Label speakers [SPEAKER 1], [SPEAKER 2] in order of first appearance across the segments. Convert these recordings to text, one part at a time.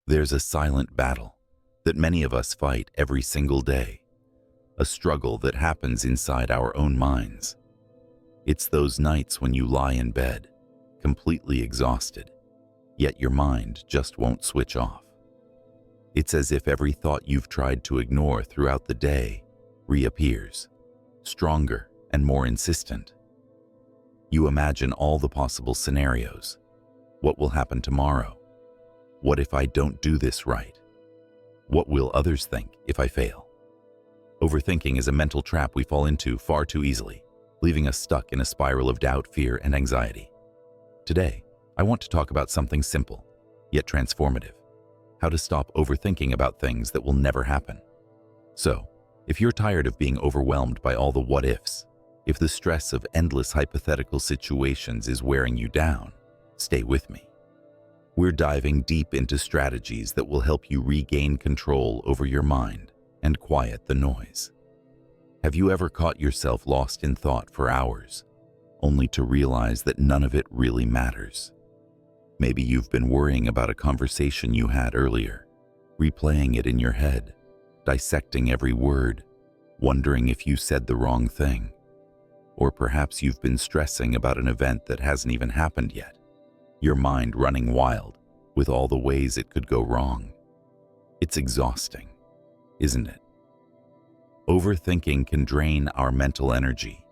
[SPEAKER 1] There's a silent battle that many of us fight every single day, a struggle that happens inside our own minds. It's those nights when you lie in bed, completely exhausted, yet your mind just won't switch off. It's as if every thought you've tried to ignore throughout the day reappears, stronger and more insistent. You imagine all the possible scenarios. What will happen tomorrow? What if I don't do this right? What will others think if I fail? Overthinking is a mental trap we fall into far too easily, leaving us stuck in a spiral of doubt, fear, and anxiety. Today, I want to talk about something simple, yet transformative: how to stop overthinking about things that will never happen. So, if you're tired of being overwhelmed by all the what-ifs, if the stress of endless hypothetical situations is wearing you down, stay with me. We're diving deep into strategies that will help you regain control over your mind and quiet the noise. Have you ever caught yourself lost in thought for hours, only to realize that none of it really matters? Maybe you've been worrying about a conversation you had earlier, replaying it in your head, dissecting every word, wondering if you said the wrong thing. Or perhaps you've been stressing about an event that hasn't even happened yet, your mind running wild with all the ways it could go wrong. It's exhausting, isn't it? Overthinking can drain our mental energy,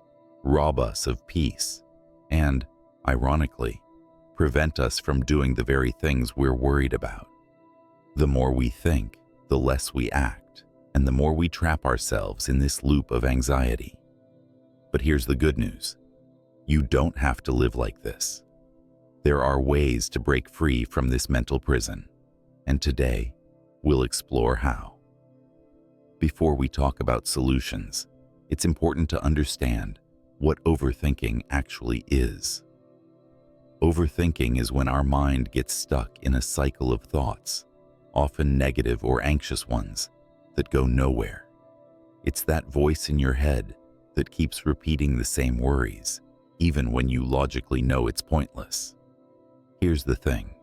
[SPEAKER 1] rob us of peace, and, ironically, prevent us from doing the very things we're worried about. The more we think, the less we act, and the more we trap ourselves in this loop of anxiety. But here's the good news: you don't have to live like this. There are ways to break free from this mental prison, and today we'll explore how. Before we talk about solutions, it's important to understand what overthinking actually is. Overthinking is when our mind gets stuck in a cycle of thoughts, often negative or anxious ones, that go nowhere. It's that voice in your head that keeps repeating the same worries, even when you logically know it's pointless. Here's the thing: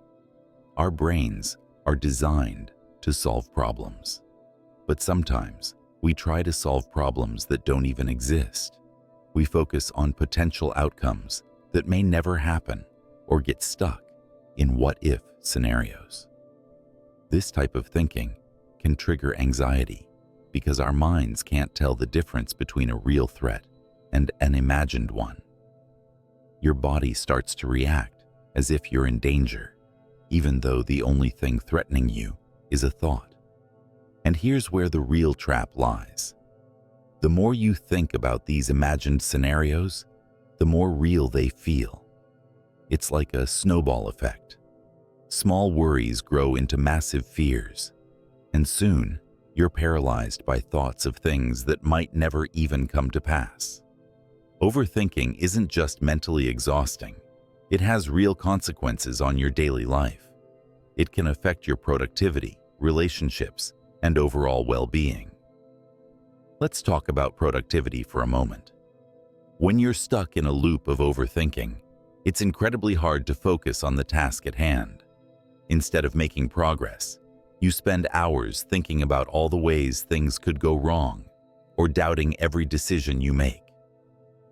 [SPEAKER 1] our brains are designed to solve problems. But sometimes we try to solve problems that don't even exist. We focus on potential outcomes that may never happen or get stuck in what-if scenarios. This type of thinking can trigger anxiety because our minds can't tell the difference between a real threat and an imagined one. Your body starts to react as if you're in danger, even though the only thing threatening you is a thought. And here's where the real trap lies. The more you think about these imagined scenarios, the more real they feel. It's like a snowball effect. Small worries grow into massive fears, and soon you're paralyzed by thoughts of things that might never even come to pass. Overthinking isn't just mentally exhausting. It has real consequences on your daily life. It can affect your productivity, relationships, and overall well-being. Let's talk about productivity for a moment. When you're stuck in a loop of overthinking, it's incredibly hard to focus on the task at hand. Instead of making progress, you spend hours thinking about all the ways things could go wrong, or doubting every decision you make.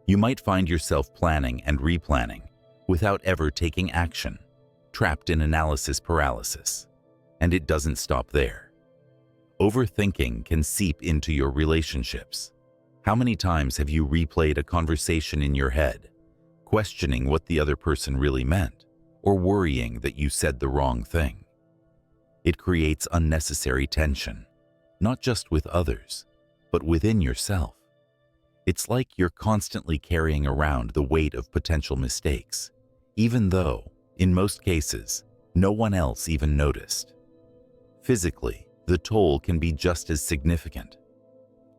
[SPEAKER 1] You might find yourself planning and replanning without ever taking action, trapped in analysis paralysis. And it doesn't stop there. Overthinking can seep into your relationships. How many times have you replayed a conversation in your head, questioning what the other person really meant, or worrying that you said the wrong thing? It creates unnecessary tension, not just with others, but within yourself. It's like you're constantly carrying around the weight of potential mistakes, even though, in most cases, no one else even noticed. Physically, the toll can be just as significant.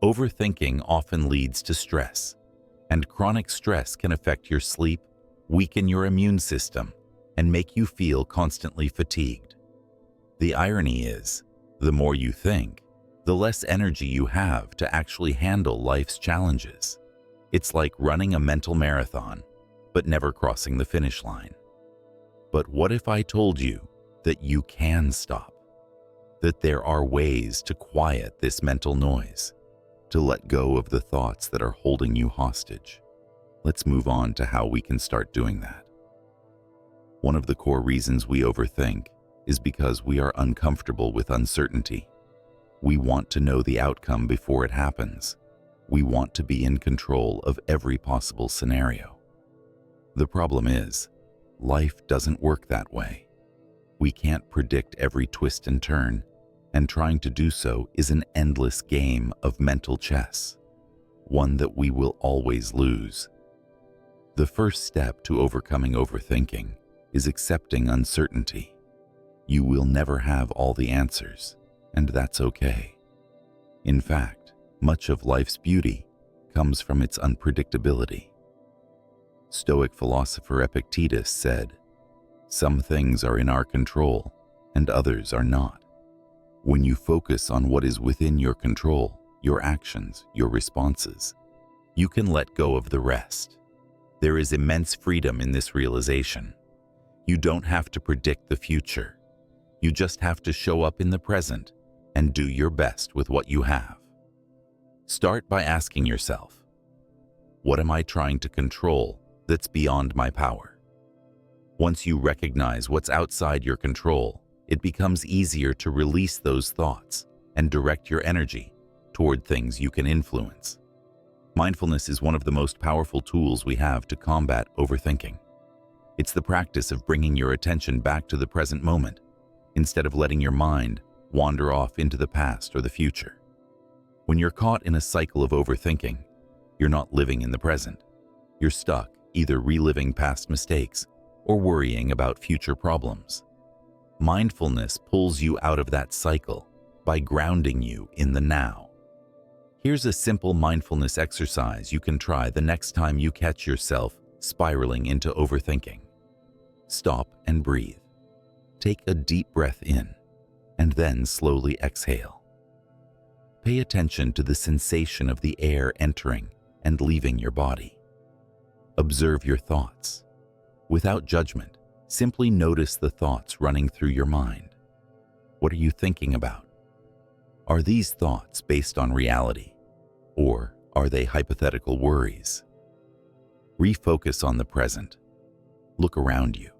[SPEAKER 1] Overthinking often leads to stress, and chronic stress can affect your sleep, weaken your immune system, and make you feel constantly fatigued. The irony is, the more you think, the less energy you have to actually handle life's challenges. It's like running a mental marathon, but never crossing the finish line. But what if I told you that you can stop? that there are ways to quiet this mental noise, to let go of the thoughts that are holding you hostage. Let's move on to how we can start doing that. One of the core reasons we overthink is because we are uncomfortable with uncertainty. We want to know the outcome before it happens. We want to be in control of every possible scenario. The problem is, life doesn't work that way. We can't predict every twist and turn, and trying to do so is an endless game of mental chess, one that we will always lose. The first step to overcoming overthinking is accepting uncertainty. You will never have all the answers, and that's okay. In fact, much of life's beauty comes from its unpredictability. Stoic philosopher Epictetus said, "Some things are in our control, and others are not." When you focus on what is within your control, your actions, your responses, you can let go of the rest. There is immense freedom in this realization. You don't have to predict the future. You just have to show up in the present and do your best with what you have. Start by asking yourself, what am I trying to control that's beyond my power? Once you recognize what's outside your control, it becomes easier to release those thoughts and direct your energy toward things you can influence. Mindfulness is one of the most powerful tools we have to combat overthinking. It's the practice of bringing your attention back to the present moment, instead of letting your mind wander off into the past or the future. When you're caught in a cycle of overthinking, you're not living in the present. You're stuck either reliving past mistakes or worrying about future problems. Mindfulness pulls you out of that cycle by grounding you in the now. Here's a simple mindfulness exercise you can try the next time you catch yourself spiraling into overthinking. Stop and breathe. Take a deep breath in, and then slowly exhale. Pay attention to the sensation of the air entering and leaving your body. Observe your thoughts. Without judgment, simply notice the thoughts running through your mind. What are you thinking about? Are these thoughts based on reality, or are they hypothetical worries? Refocus on the present. Look around you.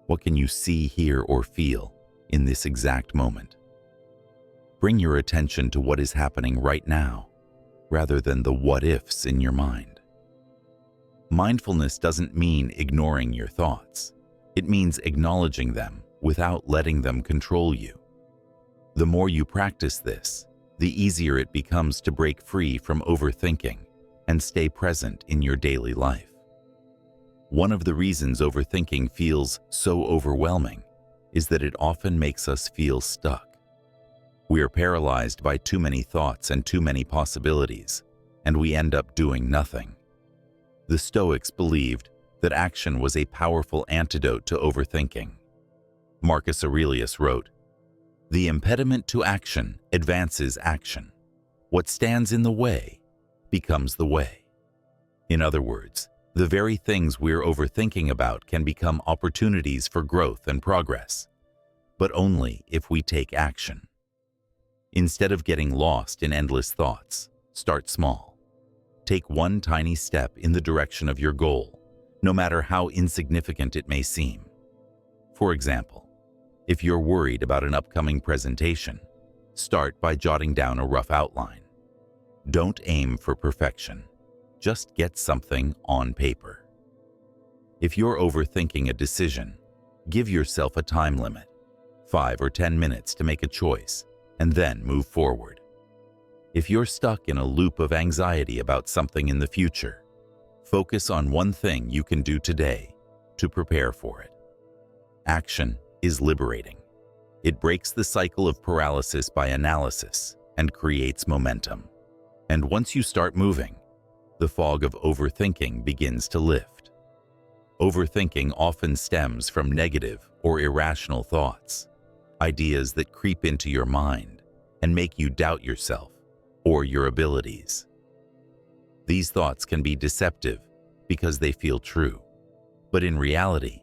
[SPEAKER 1] What can you see, hear, or feel in this exact moment? Bring your attention to what is happening right now, rather than the what-ifs in your mind. Mindfulness doesn't mean ignoring your thoughts. It means acknowledging them without letting them control you. The more you practice this, the easier it becomes to break free from overthinking and stay present in your daily life. One of the reasons overthinking feels so overwhelming is that it often makes us feel stuck. We are paralyzed by too many thoughts and too many possibilities, and we end up doing nothing. The Stoics believed that action was a powerful antidote to overthinking. Marcus Aurelius wrote, "The impediment to action advances action. What stands in the way becomes the way." In other words, the very things we're overthinking about can become opportunities for growth and progress, but only if we take action. Instead of getting lost in endless thoughts, start small. Take one tiny step in the direction of your goal, no matter how insignificant it may seem. For example, if you're worried about an upcoming presentation, start by jotting down a rough outline. Don't aim for perfection. Just get something on paper. If you're overthinking a decision, give yourself a time limit, 5 or 10 minutes to make a choice, and then move forward. If you're stuck in a loop of anxiety about something in the future, focus on one thing you can do today to prepare for it. Action is liberating. It breaks the cycle of paralysis by analysis and creates momentum. And once you start moving, the fog of overthinking begins to lift. Overthinking often stems from negative or irrational thoughts, ideas that creep into your mind and make you doubt yourself or your abilities. These thoughts can be deceptive because they feel true, but in reality,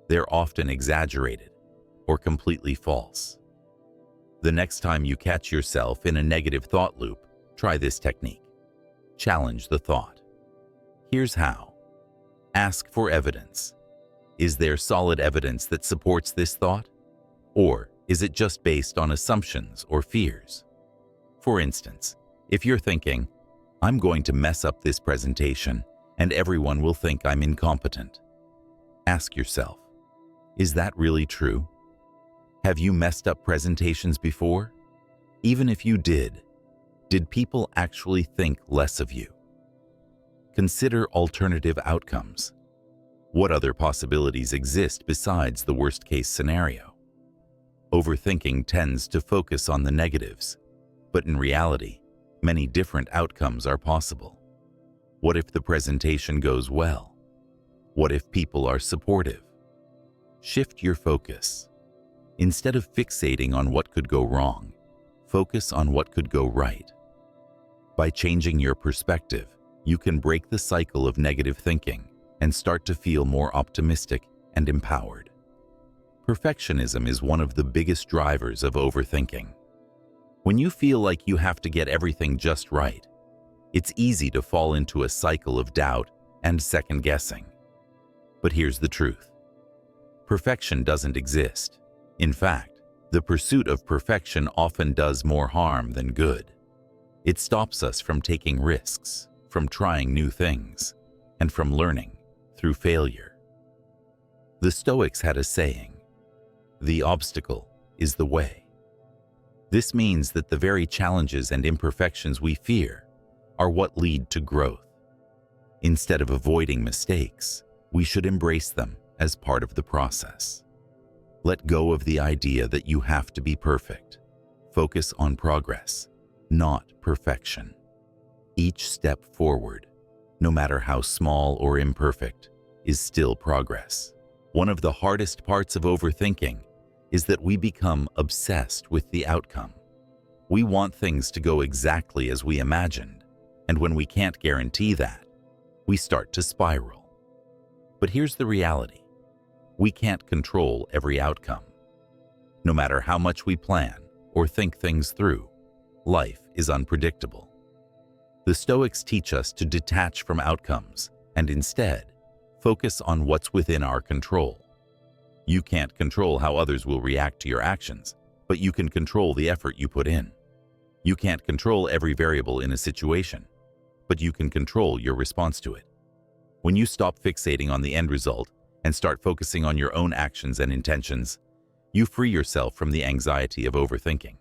[SPEAKER 1] they're often exaggerated or completely false. The next time you catch yourself in a negative thought loop, try this technique. Challenge the thought. Here's how. Ask for evidence. Is there solid evidence that supports this thought? Or is it just based on assumptions or fears? For instance, if you're thinking, I'm going to mess up this presentation and everyone will think I'm incompetent, ask yourself, is that really true? Have you messed up presentations before? Even if you did people actually think less of you? Consider alternative outcomes. What other possibilities exist besides the worst-case scenario? Overthinking tends to focus on the negatives, but in reality, many different outcomes are possible. What if the presentation goes well? What if people are supportive? Shift your focus. Instead of fixating on what could go wrong, focus on what could go right. By changing your perspective, you can break the cycle of negative thinking and start to feel more optimistic and empowered. Perfectionism is one of the biggest drivers of overthinking. When you feel like you have to get everything just right, it's easy to fall into a cycle of doubt and second-guessing. But here's the truth. Perfection doesn't exist. In fact, the pursuit of perfection often does more harm than good. It stops us from taking risks, from trying new things, and from learning through failure. The Stoics had a saying, "The obstacle is the way." This means that the very challenges and imperfections we fear are what lead to growth. Instead of avoiding mistakes, we should embrace them as part of the process. Let go of the idea that you have to be perfect. Focus on progress, not perfection. Each step forward, no matter how small or imperfect, is still progress. One of the hardest parts of overthinking is that we become obsessed with the outcome. We want things to go exactly as we imagined, and when we can't guarantee that, we start to spiral. But here's the reality. We can't control every outcome. No matter how much we plan or think things through, life is unpredictable. The Stoics teach us to detach from outcomes and instead focus on what's within our control. You can't control how others will react to your actions, but you can control the effort you put in. You can't control every variable in a situation, but you can control your response to it. When you stop fixating on the end result and start focusing on your own actions and intentions, you free yourself from the anxiety of overthinking.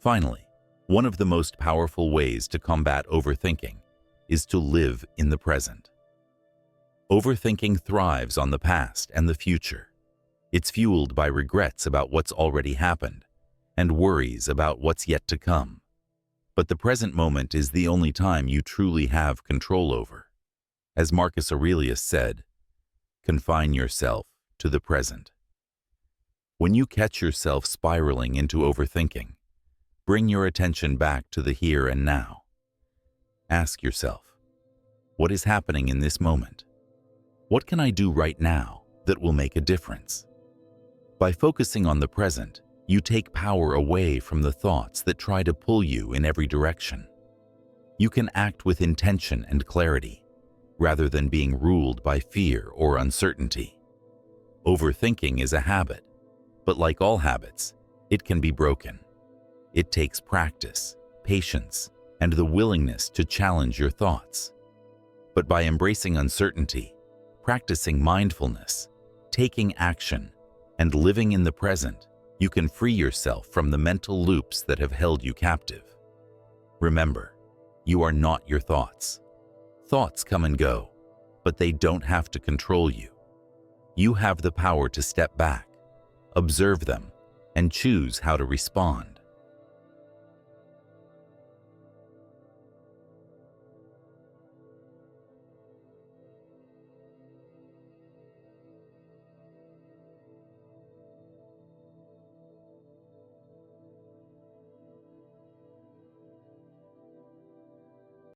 [SPEAKER 1] Finally, one of the most powerful ways to combat overthinking is to live in the present. Overthinking thrives on the past and the future. It's fueled by regrets about what's already happened and worries about what's yet to come. But the present moment is the only time you truly have control over. As Marcus Aurelius said, confine yourself to the present. When you catch yourself spiraling into overthinking, bring your attention back to the here and now. Ask yourself, what is happening in this moment? What can I do right now that will make a difference? By focusing on the present, you take power away from the thoughts that try to pull you in every direction. You can act with intention and clarity, rather than being ruled by fear or uncertainty. Overthinking is a habit, but like all habits, it can be broken. It takes practice, patience, and the willingness to challenge your thoughts. But by embracing uncertainty, practicing mindfulness, taking action, and living in the present, you can free yourself from the mental loops that have held you captive. Remember, you are not your thoughts. Thoughts come and go, but they don't have to control you. You have the power to step back, observe them, and choose how to respond.